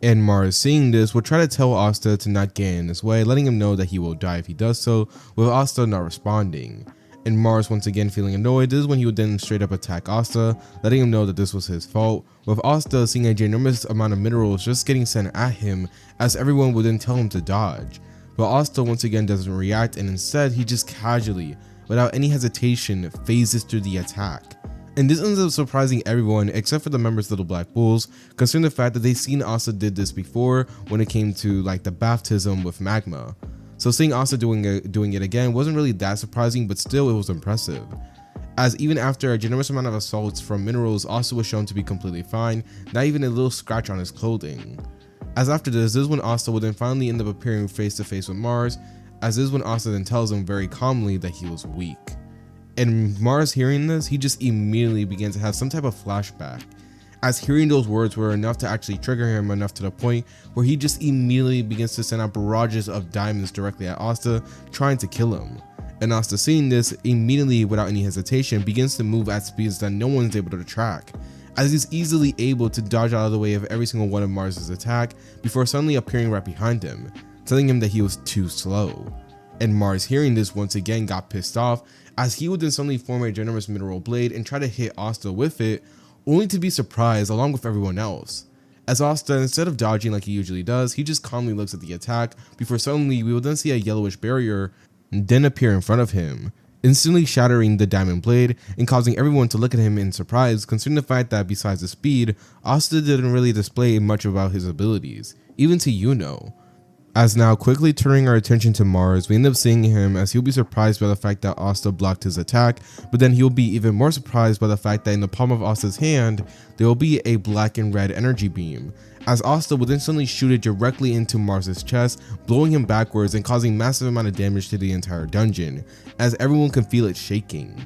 And Mars, seeing this, will try to tell Asta to not get in his way, letting him know that he will die if he does so, with Asta not responding. And Mars once again feeling annoyed, this is when he would then straight up attack Asta, letting him know that this was his fault, with Asta seeing a ginormous amount of minerals just getting sent at him, as everyone would then tell him to dodge. But Asta once again doesn't react, and instead he just casually, without any hesitation, phases through the attack. And this ends up surprising everyone except for the members of the Black Bulls, considering the fact that they've seen Asta did this before when it came to the baptism with magma. So seeing Asta doing it again wasn't really that surprising, but still it was impressive. As even after a generous amount of assaults from minerals, Asta was shown to be completely fine, not even a little scratch on his clothing. As after this is when Asta would then finally end up appearing face to face with Mars, as this is when Asta then tells him very calmly that he was weak. And Mars hearing this, he just immediately begins to have some type of flashback, as hearing those words were enough to actually trigger him enough to the point where he just immediately begins to send out barrages of diamonds directly at Asta, trying to kill him. And Asta seeing this, immediately without any hesitation begins to move at speeds that no one's able to track, as he's easily able to dodge out of the way of every single one of Mars's attack before suddenly appearing right behind him, telling him that he was too slow. And Mars hearing this once again got pissed off, as he would then suddenly form a ginormous mineral blade and try to hit Asta with it, only to be surprised along with everyone else. As Asta, instead of dodging like he usually does, he just calmly looks at the attack before suddenly we will then see a yellowish barrier then appear in front of him. instantly shattering the diamond blade and causing everyone to look at him in surprise, considering the fact that besides the speed, Asta didn't really display much about his abilities, even to Yuno. As now quickly turning our attention to Mars, we end up seeing him as he'll be surprised by the fact that Asta blocked his attack, but then he'll be even more surprised by the fact that in the palm of Asta's hand, there will be a black and red energy beam, as Asta would instantly shoot it directly into Mars's chest, blowing him backwards and causing massive amount of damage to the entire dungeon, as everyone can feel it shaking.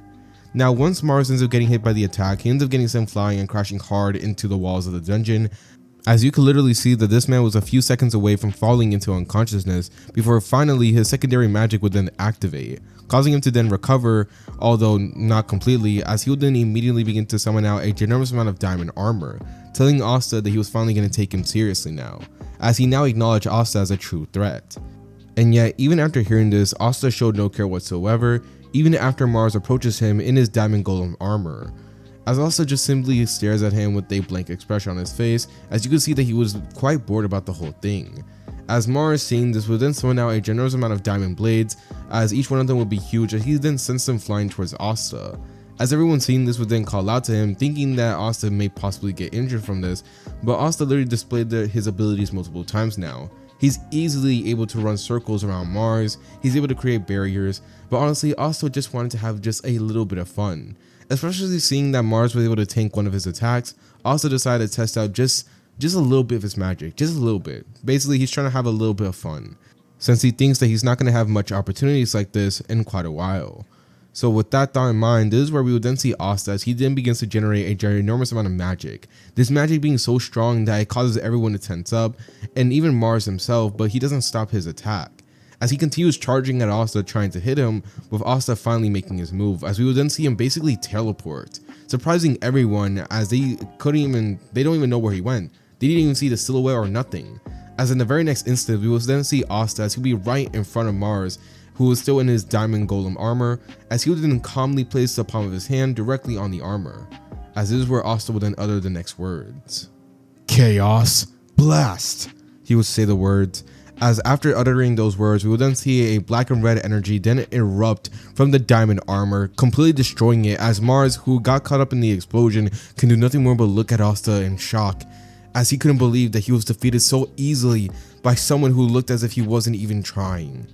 Now once Mars ends up getting hit by the attack, he ends up getting sent flying and crashing hard into the walls of the dungeon, as you could literally see that this man was a few seconds away from falling into unconsciousness before finally his secondary magic would then activate, causing him to then recover, although not completely, as he would then immediately begin to summon out a ginormous amount of diamond armor, telling Asta that he was finally going to take him seriously now, as he now acknowledged Asta as a true threat. And yet, even after hearing this, Asta showed no care whatsoever, even after Mars approaches him in his diamond golem armor, as Asta just simply stares at him with a blank expression on his face, as you can see that he was quite bored about the whole thing. As Mars seeing this would then summon out a generous amount of diamond blades, as each one of them would be huge, as he then sends them flying towards Asta. As everyone seeing this would then call out to him, thinking that Asta may possibly get injured from this, but Asta literally displayed his abilities multiple times now. He's easily able to run circles around Mars, he's able to create barriers, but honestly Asta just wanted to have just a little bit of fun. Especially seeing that Mars was able to tank one of his attacks, Asta decided to test out just a little bit of his magic, just a little bit. Basically, he's trying to have a little bit of fun, since he thinks that he's not going to have much opportunities like this in quite a while. So with that thought in mind, this is where we would then see Asta as he then begins to generate a enormous amount of magic. This magic being so strong that it causes everyone to tense up, and even Mars himself, but he doesn't stop his attack, as he continues charging at Asta trying to hit him, with Asta finally making his move, as we would then see him basically teleport, surprising everyone as they don't even know where he went. They didn't even see the silhouette or nothing, as in the very next instant we will then see Asta as he'll be right in front of Mars, who was still in his diamond golem armor, as he would then calmly place the palm of his hand directly on the armor, as this is where Asta would then utter the next words. "Chaos Blast," he would say the words, as after uttering those words, we would then see a black and red energy then erupt from the diamond armor, completely destroying it, as Mars, who got caught up in the explosion, can do nothing more but look at Asta in shock, as he couldn't believe that he was defeated so easily by someone who looked as if he wasn't even trying.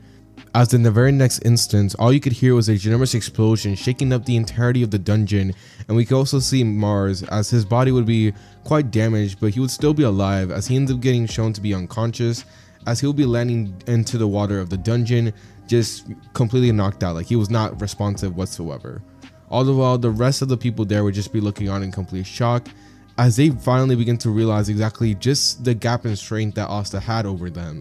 As in the very next instant, all you could hear was a ginormous explosion shaking up the entirety of the dungeon, and we could also see Mars as his body would be quite damaged, but he would still be alive, as he ends up getting shown to be unconscious, as he'll be landing into the water of the dungeon, just completely knocked out, like he was not responsive whatsoever. All the while, the rest of the people there would just be looking on in complete shock, as they finally begin to realize exactly just the gap in strength that Asta had over them.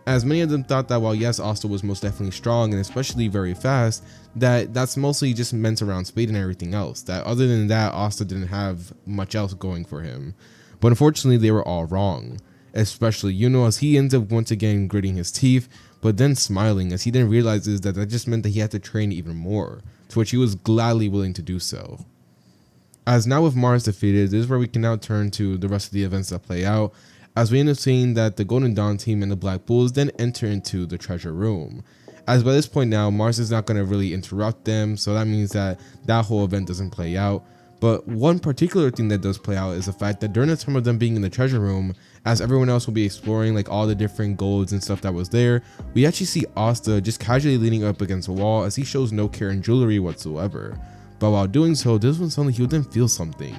As many of them thought that while yes, Asta was most definitely strong and especially very fast, that's mostly just meant around speed and everything else, that other than that, Asta didn't have much else going for him. But unfortunately, they were all wrong. Especially Yuno, as he ends up once again gritting his teeth, but then smiling, as he then realizes that just meant that he had to train even more, to which he was gladly willing to do so. As now with Mars defeated, this is where we can now turn to the rest of the events that play out, as we end up seeing that the Golden Dawn team and the Black Bulls then enter into the treasure room. As by this point now, Mars is not going to really interrupt them, so that means that whole event doesn't play out. But one particular thing that does play out is the fact that during the time of them being in the treasure room, as everyone else will be exploring like all the different golds and stuff that was there, we actually see Asta just casually leaning up against a wall as he shows no care in jewelry whatsoever. But while doing so, this was suddenly he would then feel something,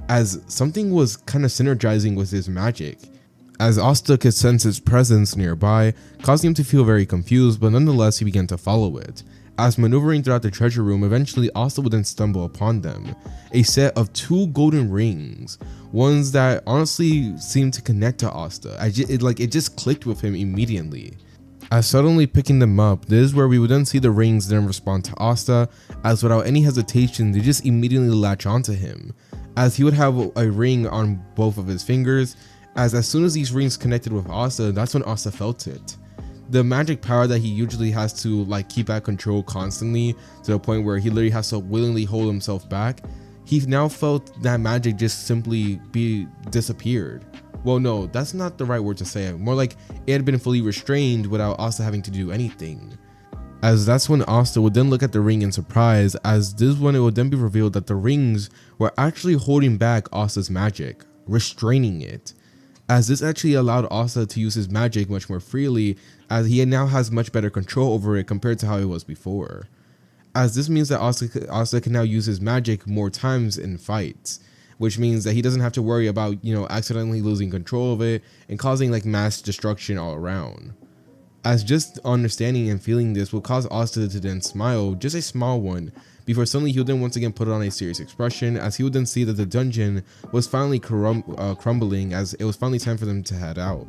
as something was kind of synergizing with his magic, as Asta could sense its presence nearby, causing him to feel very confused, but nonetheless he began to follow it. As maneuvering throughout the treasure room, eventually Asta would then stumble upon them, a set of 2 golden rings, ones that honestly seemed to connect to Asta. It just clicked with him immediately. As suddenly picking them up, this is where we would then see the rings then respond to Asta, as without any hesitation they just immediately latch onto him, as he would have a ring on both of his fingers, as soon as these rings connected with Asta, that's when Asta felt it. The magic power that he usually has to like keep at control constantly, to the point where he literally has to willingly hold himself back, he now felt that magic just simply be disappeared. Well, no, that's not the right word to say it. More like it had been fully restrained without Asta having to do anything. as that's when Asta would then look at the ring in surprise, as this one it would then be revealed that the rings were actually holding back Asta's magic, restraining it, as this actually allowed Asta to use his magic much more freely, as he now has much better control over it compared to how it was before. As this means that Asta can now use his magic more times in fights, which means that he doesn't have to worry about, accidentally losing control of it and causing like mass destruction all around. As just understanding and feeling this will cause Asta to then smile, just a small one, before suddenly he would then once again put on a serious expression, as he would then see that the dungeon was finally crumbling, as it was finally time for them to head out.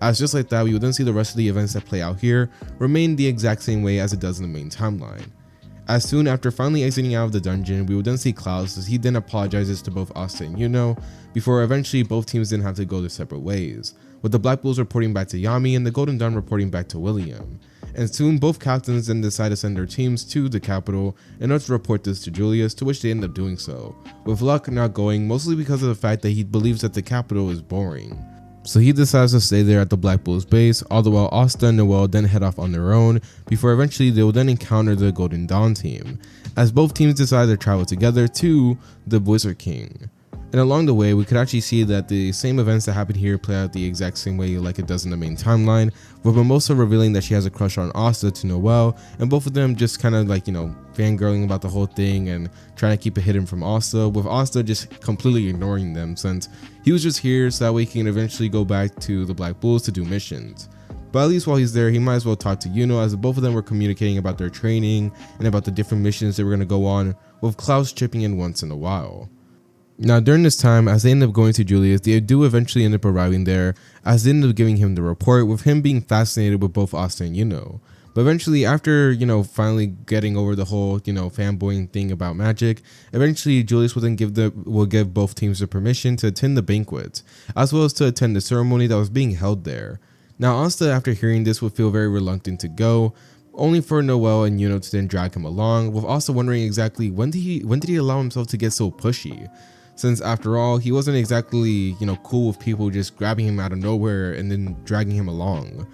As just like that, we would then see the rest of the events that play out here remain the exact same way as it does in the main timeline. As soon after finally exiting out of the dungeon, we would then see Klaus, as he then apologizes to both Asta and Yuno, before eventually both teams then have to go their separate ways, with the Black Bulls reporting back to Yami and the Golden Dawn reporting back to William. And soon both captains then decide to send their teams to the capital in order to report this to Julius, to which they end up doing so, with Luck not going mostly because of the fact that he believes that the capital is boring. So he decides to stay there at the Black Bulls base, all the while Asta and Noelle then head off on their own, before eventually they will then encounter the Golden Dawn team, as both teams decide to travel together to the Wizard King. And along the way, we could actually see that the same events that happen here play out the exact same way like it does in the main timeline, with Mimosa revealing that she has a crush on Asta to Noelle, and both of them just kind of like, fangirling about the whole thing and trying to keep it hidden from Asta, with Asta just completely ignoring them since he was just here so that way he can eventually go back to the Black Bulls to do missions. But at least while he's there, he might as well talk to Yuno, as both of them were communicating about their training and about the different missions they were going to go on, with Klaus chipping in once in a while. Now during this time, as they end up going to Julius, they do eventually end up arriving there, as they end up giving him the report, with him being fascinated with both Asta and Yuno. But eventually, after, finally getting over the whole, fanboying thing about magic, eventually Julius will then give both teams the permission to attend the banquet, as well as to attend the ceremony that was being held there. Now Asta, after hearing this, would feel very reluctant to go, only for Noelle and Yuno to then drag him along, with Asta wondering exactly when did he allow himself to get so pushy, since after all, he wasn't exactly, cool with people just grabbing him out of nowhere and then dragging him along.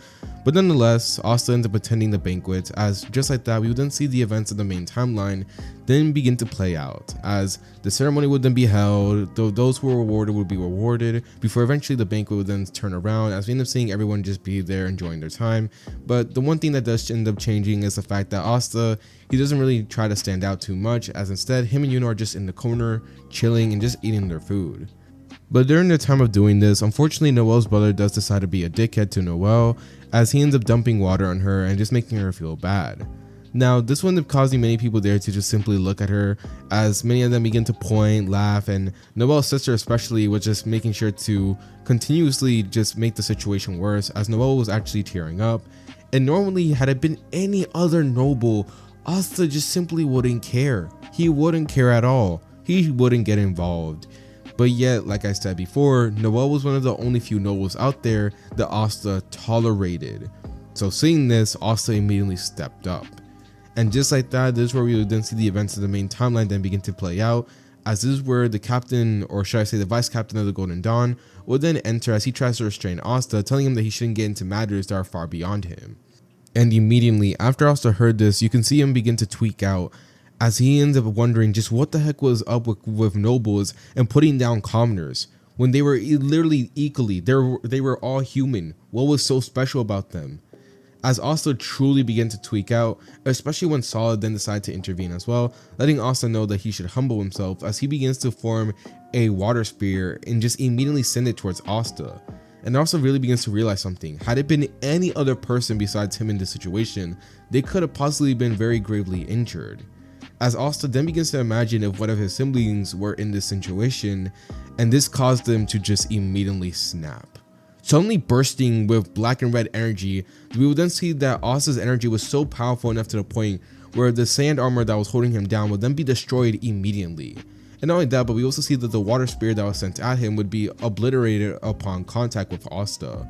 But nonetheless, Asta ends up attending the banquet, as just like that, we would then see the events of the main timeline then begin to play out, as the ceremony would then be held, though those who were rewarded would be rewarded, before eventually the banquet would then turn around, as we end up seeing everyone just be there enjoying their time. But the one thing that does end up changing is the fact that Asta, he doesn't really try to stand out too much, as instead him and Yuno are just in the corner, chilling and just eating their food. But during the time of doing this, unfortunately Noelle's brother does decide to be a dickhead to Noelle, as he ends up dumping water on her and just making her feel bad. Now this would end up causing many people there to just simply look at her, as many of them begin to point, laugh, and Noelle's sister especially was just making sure to continuously just make the situation worse, as Noelle was actually tearing up. And normally, had it been any other noble, Asta just simply wouldn't care. He wouldn't care at all. He wouldn't get involved. But yet, like I said before, Noelle was one of the only few nobles out there that Asta tolerated. So seeing this, Asta immediately stepped up. And just like that, this is where we would then see the events of the main timeline then begin to play out, as this is where the captain, or should I say the vice captain of the Golden Dawn, would then enter as he tries to restrain Asta, telling him that he shouldn't get into matters that are far beyond him. And immediately after Asta heard this, you can see him begin to tweak out, as he ends up wondering just what the heck was up with nobles and putting down commoners when they were literally equally, they were all human. What was so special about them? As Asta truly began to tweak out, especially when Solid then decided to intervene as well, letting Asta know that he should humble himself, as he begins to form a water spear and just immediately send it towards Asta. And Asta really begins to realize something. Had it been any other person besides him in this situation, they could have possibly been very gravely injured. As Asta then begins to imagine if one of his siblings were in this situation, and this caused them to just immediately snap. Suddenly bursting with black and red energy, we will then see that Asta's energy was so powerful enough to the point where the sand armor that was holding him down would then be destroyed immediately. And not only that, but we also see that the water spear that was sent at him would be obliterated upon contact with Asta,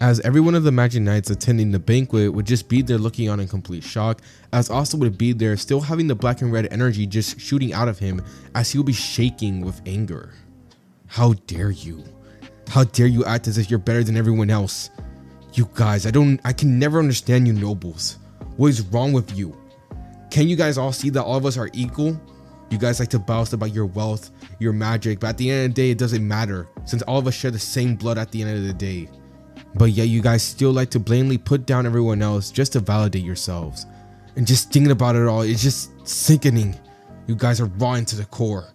as every one of the Magic Knights attending the banquet would just be there looking on in complete shock, as Asta would be there still having the black and red energy just shooting out of him, as he would be shaking with anger. How dare you? How dare you act as if you're better than everyone else? You guys, I can never understand you nobles. What is wrong with you? Can you guys all see that all of us are equal? You guys like to boast about your wealth, your magic, but at the end of the day, it doesn't matter since all of us share the same blood at the end of the day. But yet you guys still like to blatantly put down everyone else just to validate yourselves. And just thinking about it all, it's just sickening. You guys are rotten to the core.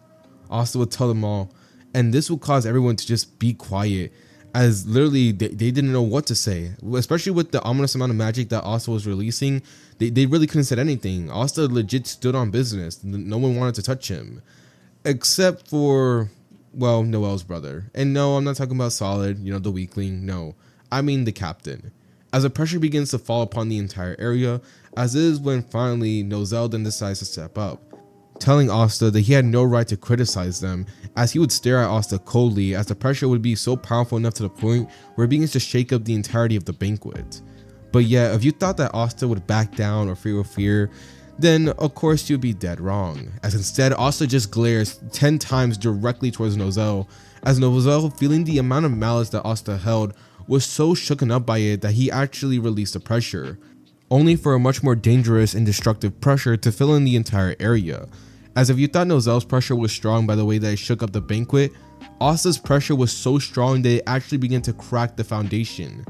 Asta would tell them all, and this will cause everyone to just be quiet, as literally they didn't know what to say, especially with the ominous amount of magic that Asta was releasing. They really couldn't say anything. Asta legit stood on business. No one wanted to touch him, except for, well, Noel's brother. And no, I'm not talking about Solid, the weakling. No, I mean the captain. As the pressure begins to fall upon the entire area, as is when finally Nozel then decides to step up, telling Asta that he had no right to criticize them, as he would stare at Asta coldly, as the pressure would be so powerful enough to the point where it begins to shake up the entirety of the banquet. But yeah, if you thought that Asta would back down or feel fear, then of course you'd be dead wrong, as instead Asta just glares 10 times directly towards Nozel, as Nozel, feeling the amount of malice that Asta held, was so shooken up by it that he actually released the pressure, only for a much more dangerous and destructive pressure to fill in the entire area. As if you thought Nozel's pressure was strong by the way that it shook up the banquet, Asta's pressure was so strong that it actually began to crack the foundation.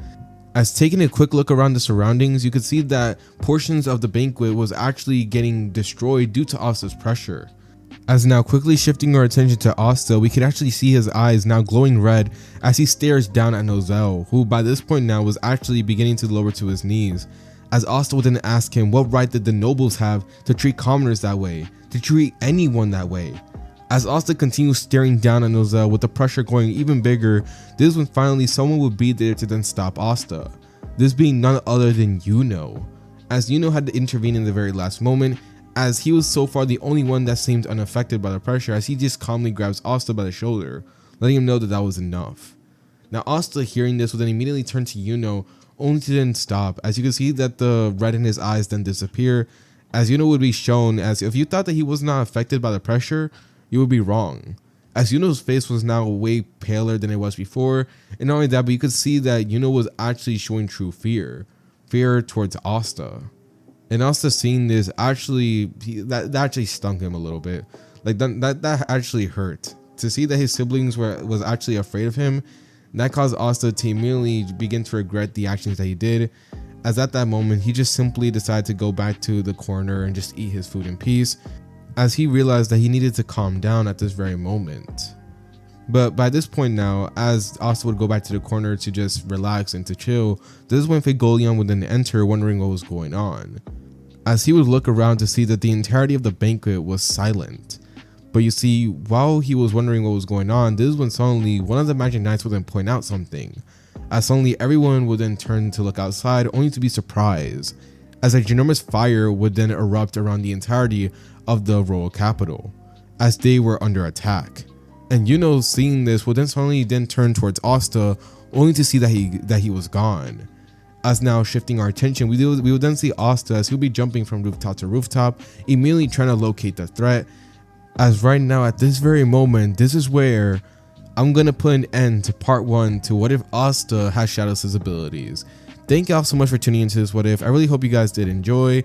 As taking a quick look around the surroundings, you could see that portions of the banquet was actually getting destroyed due to Asta's pressure. As now quickly shifting our attention to Asta, we could actually see his eyes now glowing red as he stares down at Nozel, who by this point now was actually beginning to lower to his knees. As Asta would then ask him what right did the nobles have to treat commoners that way, to treat anyone that way. As Asta continues staring down at Nozel with the pressure going even bigger, this is when finally someone would be there to then stop Asta. This being none other than Yuno, as Yuno had to intervene in the very last moment, as he was so far the only one that seemed unaffected by the pressure, as he just calmly grabs Asta by the shoulder, letting him know that that was enough. Now Asta, hearing this, would then immediately turn to Yuno, only to then stop, as you can see that the red in his eyes then disappear, as Yuno would be shown as if you thought that he was not affected by the pressure, you would be wrong, as Yuno's face was now way paler than it was before, and not only that, but you could see that Yuno was actually showing true fear towards Asta. And Asta seeing this actually, that actually stung him a little bit, like that actually hurt, to see that his siblings was actually afraid of him. That caused Asta to immediately begin to regret the actions that he did, as at that moment he just simply decided to go back to the corner and just eat his food in peace, as he realized that he needed to calm down at this very moment. But by this point now, as Asta would go back to the corner to just relax and to chill, this is when Fagolian would then enter, wondering what was going on, as he would look around to see that the entirety of the banquet was silent. But you see, while he was wondering what was going on, this is when suddenly one of the Magic Knights would then point out something, as suddenly everyone would then turn to look outside, only to be surprised, as a ginormous fire would then erupt around the entirety of the royal capital, as they were under attack. And Yuno, seeing this, would then suddenly then turn towards Asta, only to see that he was gone. As now shifting our attention, we would then see Asta as he'll be jumping from rooftop to rooftop, immediately trying to locate the threat. As right now at this very moment, this is where I'm gonna put an end to part 1 to What If Asta has Shadow's abilities. Thank y'all so much for tuning into this What If. I really hope you guys did enjoy.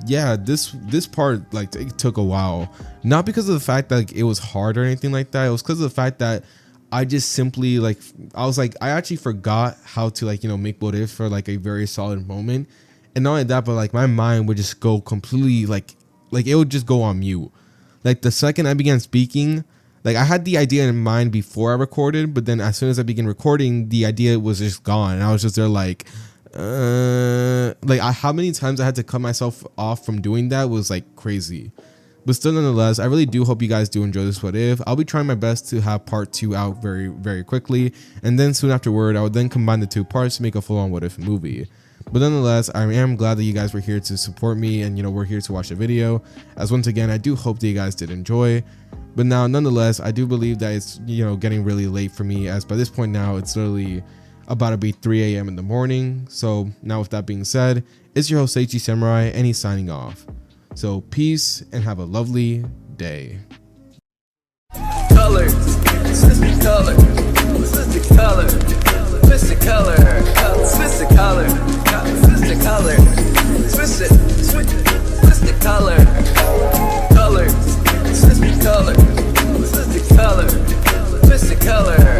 Yeah, this part, like, it took a while, not because of the fact that like, it was hard or anything like that. It was because of the fact that I just simply I actually forgot how to make What If for like a very solid moment. And not only that, but like my mind would just go completely like it would just go on mute. Like the second I began speaking, like I had the idea in mind before I recorded, but then as soon as I began recording, the idea was just gone. And I was just there like how many times I had to cut myself off from doing that was like crazy. But still, nonetheless, I really do hope you guys do enjoy this What If. I'll be trying my best to have part 2 out very, very quickly. And then soon afterward, I would then combine the 2 parts to make a full-on What If movie. But nonetheless, I am glad that you guys were here to support me and, we're here to watch the video. As once again, I do hope that you guys did enjoy. But now, nonetheless, I do believe that it's, getting really late for me, as by this point now, it's literally about to be 3 a.m. in the morning. So now with that being said, it's your host, Seichi Samurai, and he's signing off. So peace and have a lovely day. Colors, switch the color, switch the color, switch the color, switch the color, switch the color, switch color.